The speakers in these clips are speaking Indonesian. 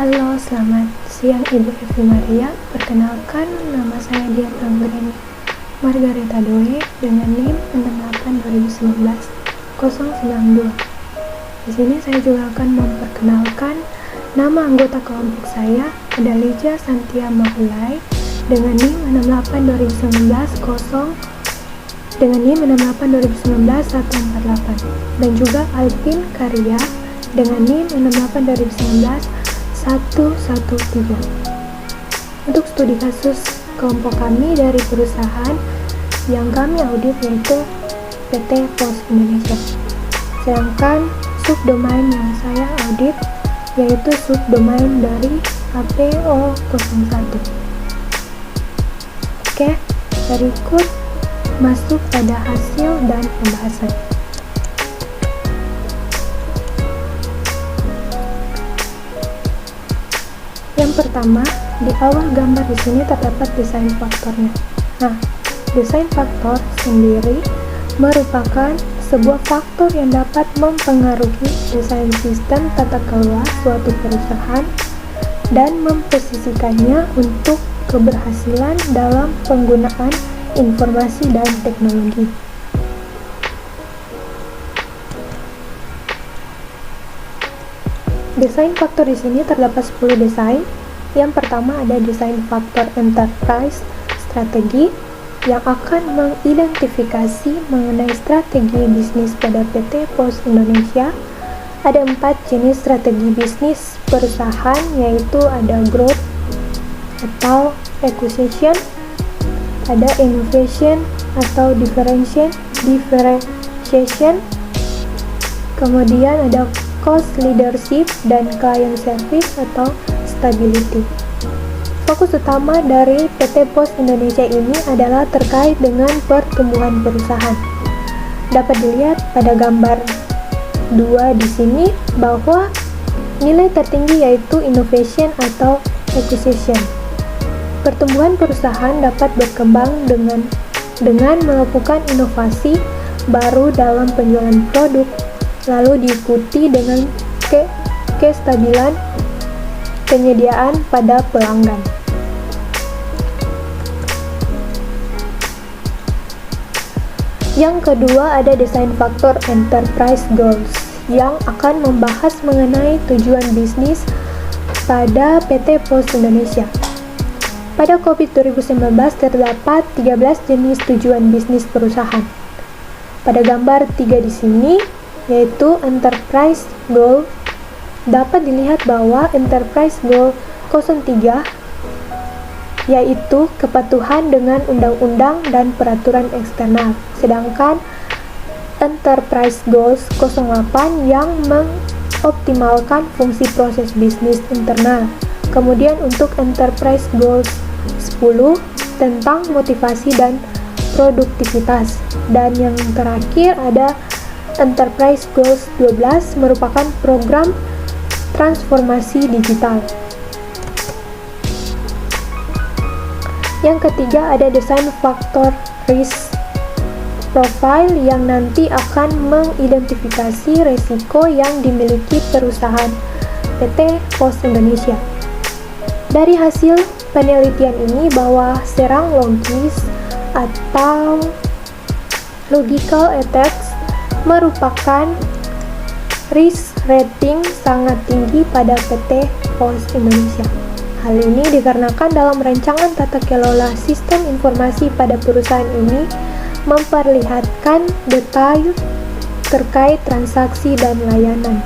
Halo, selamat siang Ibu Evi Maria. Perkenalkan, nama saya Dian Anggreni Margareta Doe dengan NIM 68-2019-092. Di sini saya juga akan memperkenalkan nama anggota kelompok saya, ada Leja Santia Mahulai dengan NIM 68-2019-148 dan juga Alvin Karya dengan NIM 68-2019-113. Untuk studi kasus kelompok kami dari perusahaan yang kami audit yaitu PT Pos Indonesia. Sedangkan subdomain yang saya audit yaitu subdomain dari APO01. Oke, berikut masuk pada hasil dan pembahasan. Yang pertama, di awal gambar di sini terdapat desain faktornya. Nah, desain faktor sendiri merupakan sebuah faktor yang dapat mempengaruhi desain sistem tata kelola suatu perusahaan dan memposisikannya untuk keberhasilan dalam penggunaan informasi dan teknologi. Desain faktor di sini terdapat 10 desain. Yang pertama ada desain faktor enterprise strategi yang akan mengidentifikasi mengenai strategi bisnis pada PT Pos Indonesia. Ada 4 jenis strategi bisnis perusahaan, yaitu ada growth atau acquisition, ada innovation atau differentiation, kemudian ada cost leadership dan client service atau stability. Fokus utama dari PT Pos Indonesia ini adalah terkait dengan pertumbuhan perusahaan. Dapat dilihat pada gambar 2 di sini bahwa nilai tertinggi yaitu innovation atau acquisition. Pertumbuhan perusahaan dapat berkembang dengan melakukan inovasi baru dalam penjualan produk, lalu diikuti dengan kestabilan penyediaan pada pelanggan. Yang kedua ada desain faktor enterprise goals yang akan membahas mengenai tujuan bisnis pada PT Pos Indonesia. Pada COVID 2019 terdapat 13 jenis tujuan bisnis perusahaan. Pada gambar 3 di sini yaitu enterprise goal, dapat dilihat bahwa enterprise goal 03 yaitu kepatuhan dengan undang-undang dan peraturan eksternal, sedangkan enterprise goals 08 yang mengoptimalkan fungsi proses bisnis internal. Kemudian untuk enterprise goals 10 tentang motivasi dan produktivitas, dan yang terakhir ada Enterprise Goals 12 merupakan program transformasi digital. Yang ketiga ada desain faktor risk profile yang nanti akan mengidentifikasi resiko yang dimiliki perusahaan PT Pos Indonesia. Dari hasil penelitian ini bahwa serang logis atau logical attacks merupakan risk rating sangat tinggi pada PT Pos Indonesia. Hal ini dikarenakan dalam rancangan tata kelola sistem informasi pada perusahaan ini memperlihatkan detail terkait transaksi dan layanan.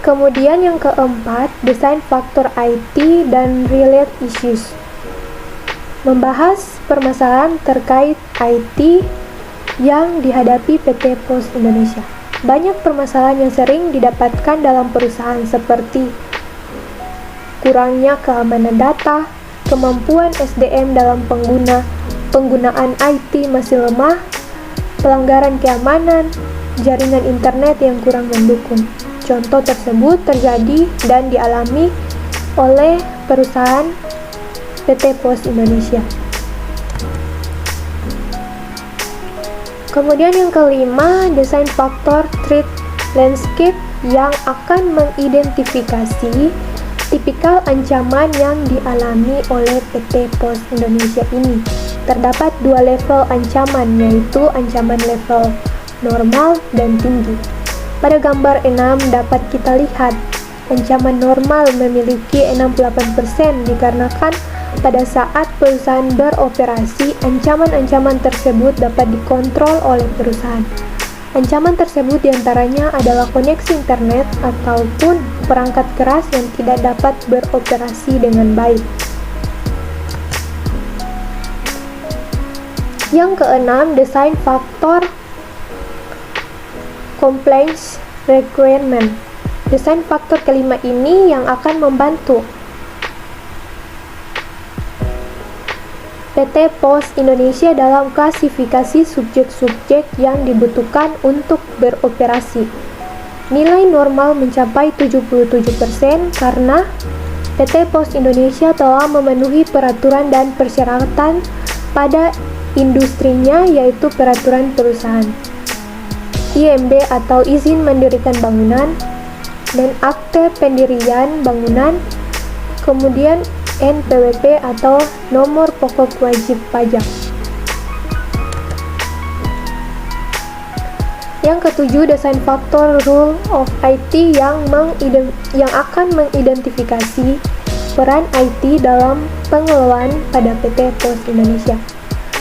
Kemudian yang keempat, desain faktor IT dan related issues. Membahas permasalahan terkait IT yang dihadapi PT Pos Indonesia. Banyak permasalahan yang sering didapatkan dalam perusahaan seperti kurangnya keamanan data, kemampuan SDM dalam penggunaan IT masih lemah, pelanggaran keamanan, jaringan internet yang kurang mendukung. Contoh tersebut terjadi dan dialami oleh perusahaan PT Pos Indonesia. Kemudian yang kelima, desain faktor threat landscape yang akan mengidentifikasi tipikal ancaman yang dialami oleh PT Pos Indonesia ini. Terdapat dua level ancaman, yaitu ancaman level normal dan tinggi. Pada gambar 6 dapat kita lihat ancaman normal memiliki 68% dikarenakan pada saat perusahaan beroperasi, ancaman-ancaman tersebut dapat dikontrol oleh perusahaan. Ancaman tersebut diantaranya adalah koneksi internet ataupun perangkat keras yang tidak dapat beroperasi dengan baik. Yang keenam, design faktor compliance requirement. Desain faktor kelima ini yang akan membantu PT Pos Indonesia dalam klasifikasi subjek-subjek yang dibutuhkan untuk beroperasi. Nilai normal mencapai 77% karena PT Pos Indonesia telah memenuhi peraturan dan persyaratan pada industrinya, yaitu peraturan perusahaan, IMB atau izin mendirikan bangunan, dan akte pendirian bangunan, kemudian NPWP atau nomor pokok wajib pajak. Yang ketujuh, desain faktor rule of IT yang akan mengidentifikasi peran IT dalam pengelolaan pada PT Pos Indonesia.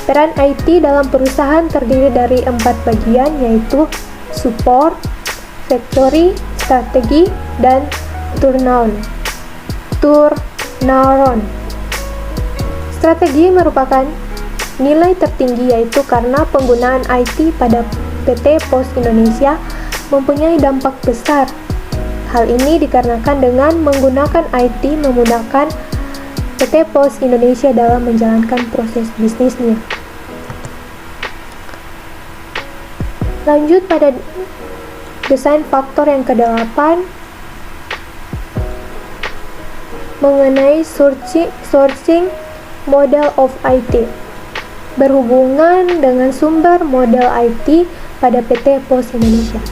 Peran IT dalam perusahaan terdiri dari 4 bagian, yaitu support, factory, strategi, dan turnaround. Strategi merupakan nilai tertinggi, yaitu karena penggunaan IT pada PT Pos Indonesia mempunyai dampak besar. Hal ini dikarenakan dengan menggunakan IT memudahkan PT Pos Indonesia dalam menjalankan proses bisnisnya. Lanjut pada desain faktor yang ke-8 mengenai sourcing model of IT. Berhubungan dengan sumber model IT pada PT Pos Indonesia.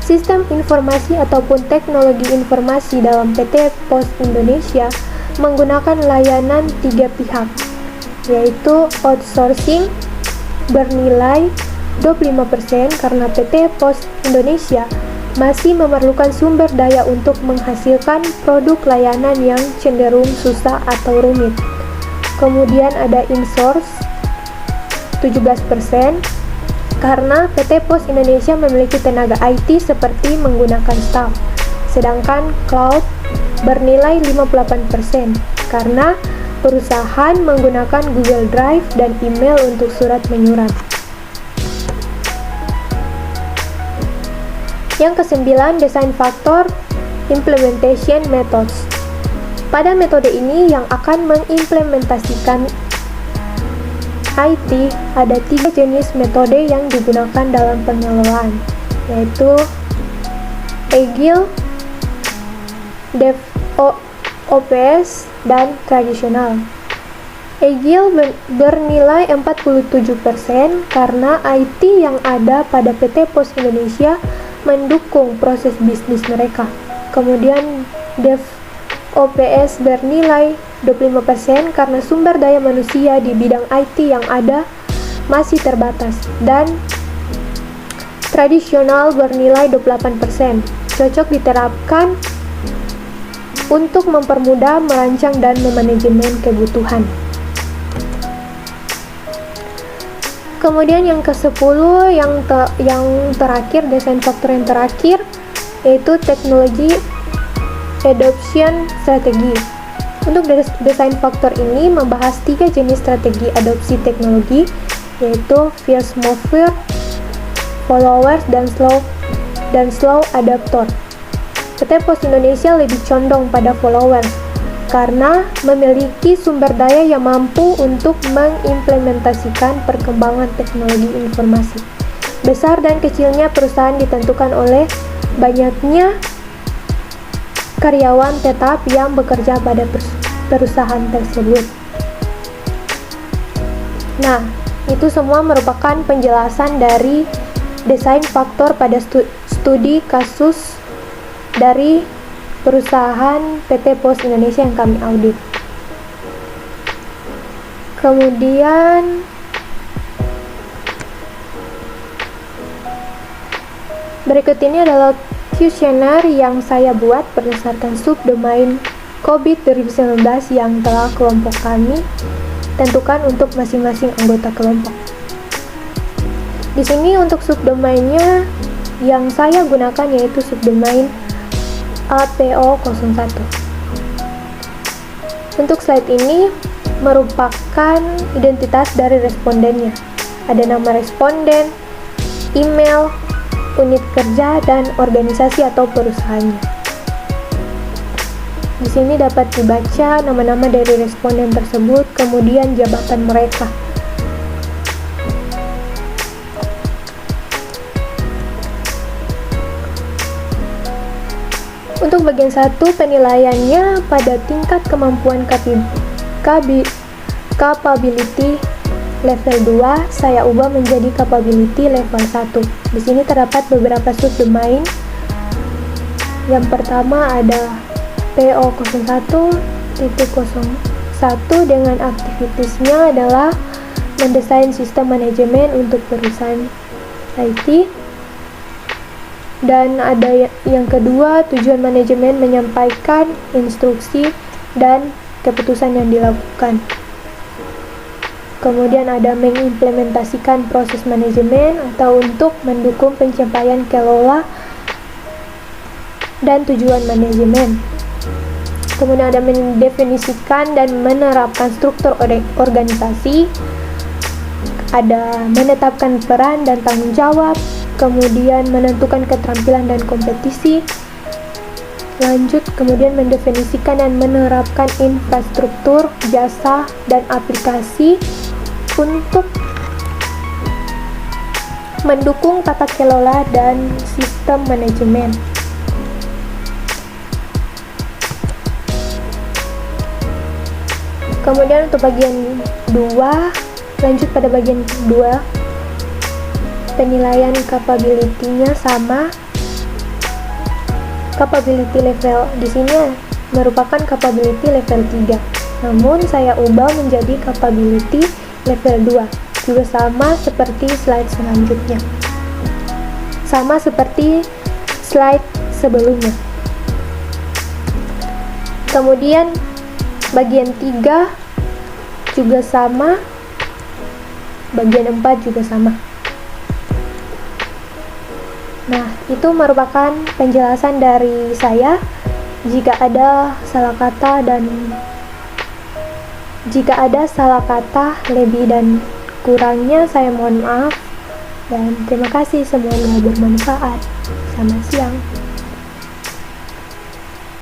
Sistem informasi ataupun teknologi informasi dalam PT Pos Indonesia menggunakan layanan 3 pihak, yaitu outsourcing bernilai 25% karena PT Pos Indonesia masih memerlukan sumber daya untuk menghasilkan produk layanan yang cenderung susah atau rumit. Kemudian ada insource 17% karena PT Pos Indonesia memiliki tenaga IT seperti menggunakan staff. Sedangkan cloud bernilai 58% karena perusahaan menggunakan Google Drive dan email untuk surat menyurat. Yang ke-9, desain faktor implementation methods. Pada metode ini yang akan mengimplementasikan IT, ada 3 jenis metode yang digunakan dalam pengelolaan, yaitu Agile, DevOps, dan tradisional. Agile bernilai 47% karena IT yang ada pada PT Pos Indonesia mendukung proses bisnis mereka. Kemudian DevOps bernilai 25% karena sumber daya manusia di bidang IT yang ada masih terbatas. Dan tradisional bernilai 28%, cocok diterapkan untuk mempermudah merancang dan memanajemen kebutuhan. Kemudian yang ke-10 yang terakhir, desain faktor yang terakhir, yaitu teknologi adoption strategi. Untuk desain faktor ini membahas 3 jenis strategi adopsi teknologi, yaitu first mover, followers, dan slow adopter. PT Pos Indonesia lebih condong pada followers karena memiliki sumber daya yang mampu untuk mengimplementasikan perkembangan teknologi informasi. Besar dan kecilnya perusahaan ditentukan oleh banyaknya karyawan tetap yang bekerja pada perusahaan tersebut. Nah, itu semua merupakan penjelasan dari desain faktor pada studi kasus dari perusahaan PT Pos Indonesia yang kami audit. Kemudian berikut ini adalah kuesioner yang saya buat berdasarkan subdomain COVID 2019 yang telah kelompok kami tentukan untuk masing-masing anggota kelompok. Di sini untuk subdomainnya yang saya gunakan yaitu subdomain APO01. Untuk slide ini merupakan identitas dari respondennya. Ada nama responden, email, unit kerja, dan organisasi atau perusahaannya. Di sini dapat dibaca nama-nama dari responden tersebut, kemudian jabatan mereka. Untuk bagian 1, penilaiannya pada tingkat kemampuan capability level 2, saya ubah menjadi capability level 1. Di sini terdapat beberapa subdomain. Yang pertama ada PO01.01 dengan aktivitasnya adalah mendesain sistem manajemen untuk perusahaan IT. Dan ada yang kedua, tujuan manajemen menyampaikan instruksi dan keputusan yang dilakukan. Kemudian ada mengimplementasikan proses manajemen atau untuk mendukung pencapaian kelola dan tujuan manajemen. Kemudian ada mendefinisikan dan menerapkan struktur organisasi, ada menetapkan peran dan tanggung jawab, kemudian menentukan keterampilan dan kompetisi. Lanjut, kemudian mendefinisikan dan menerapkan infrastruktur, jasa, dan aplikasi untuk mendukung tata kelola dan sistem manajemen. Kemudian untuk bagian 2, lanjut pada bagian 2, penilaian capability-nya sama. Capability level di sini merupakan capability level 3. Namun saya ubah menjadi capability level 2. Juga sama seperti slide selanjutnya. Sama seperti slide sebelumnya. Kemudian bagian 3 juga sama. Bagian 4 juga sama. Nah, itu merupakan penjelasan dari saya. Jika ada salah kata lebih dan kurangnya, saya mohon maaf. Dan terima kasih, semoga bermanfaat. Selamat siang.